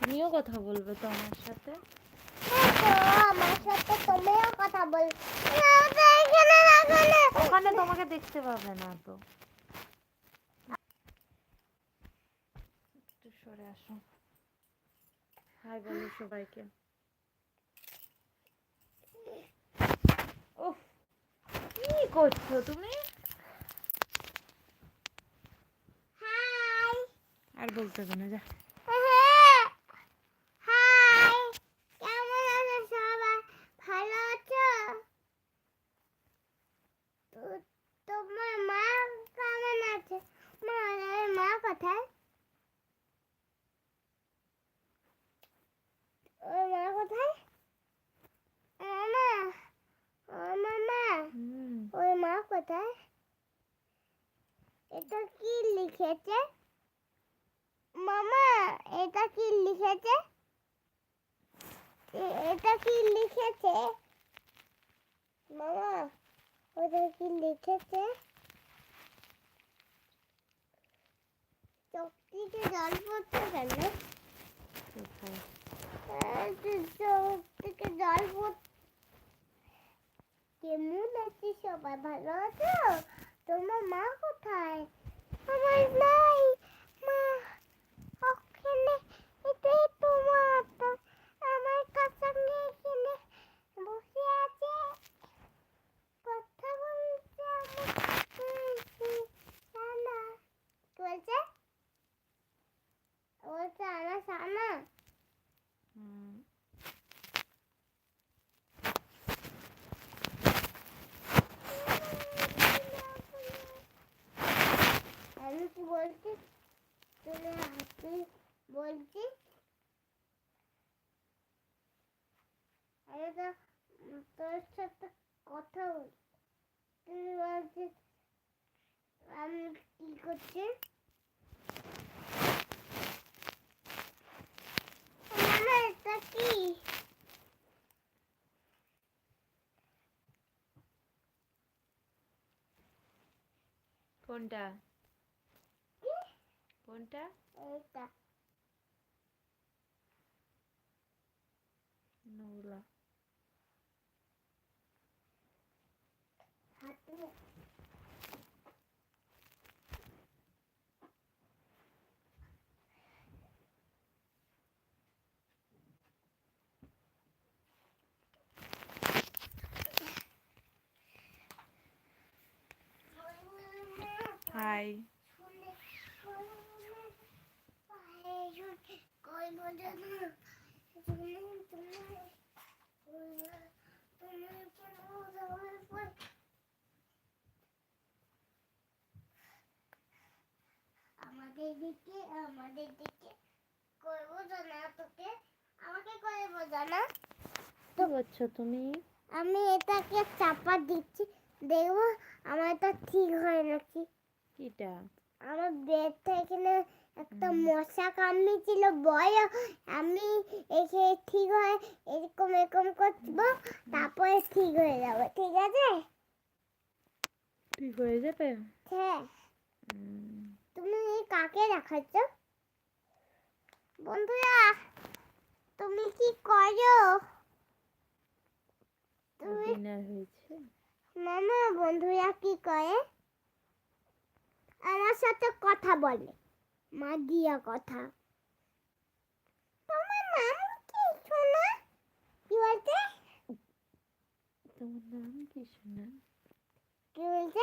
তুমিও কথা বলবে তো আমার সাথে? আমার সাথে তুমিও কথা বলবে। ওখানে তোমাকে দেখতে পাবে না তো। একটু সরে আসো। হাই বলো সবাইকে। উফ, কি করছো তুমি? হাই। আর বলতে হবে না, যা। হাই, কেমন আছো সবাই? ভালো আছো? তোমার মা কেমন আছে? মা কোথায়? ওর মা কোথায়? মামা, ও মামা, ওর মা কোথায়? এটা কি লিখেছে? মামা, এটা কি লিখেছে? এটা কি লিখেছে? মামা, ওটা কি লিখেছে? চোখ থেকে জল পড়ছে কেন? চোখ থেকে জল পড়ছে। কেমন আছিস সবাই? ভালো আছো? তোমার মা কোথায়? আমার নাই মা। ওখানে এটাই তোমার তো আমার কাছে এখানে বসে আছে, কথা বলছে সানা। কি বলছে? বলছে আমার সানা। আমি কি বলছি? তুমি হাসি বলছি। আমি তো তোর সাথে কথা বলছি। তুই বলছিস আমি কি করছি? মামা, এটা কি? কোনটা? কোনটা? এটা নোংরা। হাতে হাই। আমাদের দিকে করবো জানা তোকে, আমাকে করবো জানা। কি করছো তুমি? আমি এটাকে চাপা দিচ্ছি, দেখবো আমার এটা ঠিক হয় নাকি। কিটা? আমার বেডটা এখানে একটা মশা কামড়েছিল বয়, আমি এখানে ঠিক হয় এরকম এরকম করবো, তারপরে ঠিক হয়ে যাবে। ঠিক আছে? ঠিক হয়ে যাবে? হ্যাঁ। তুমি কাকে দেখাচ্ছ? বন্ধুরা, তুমি কি করো? তুমি ডিনার হয়েছে? মামা, বন্ধুরা কি করে? আমার সাথে কথা বলে, মা দিয়া কথা। তোমার নাম কি সোনা? কি বলছে? তোমার নাম কি সোনা? কি বলছে?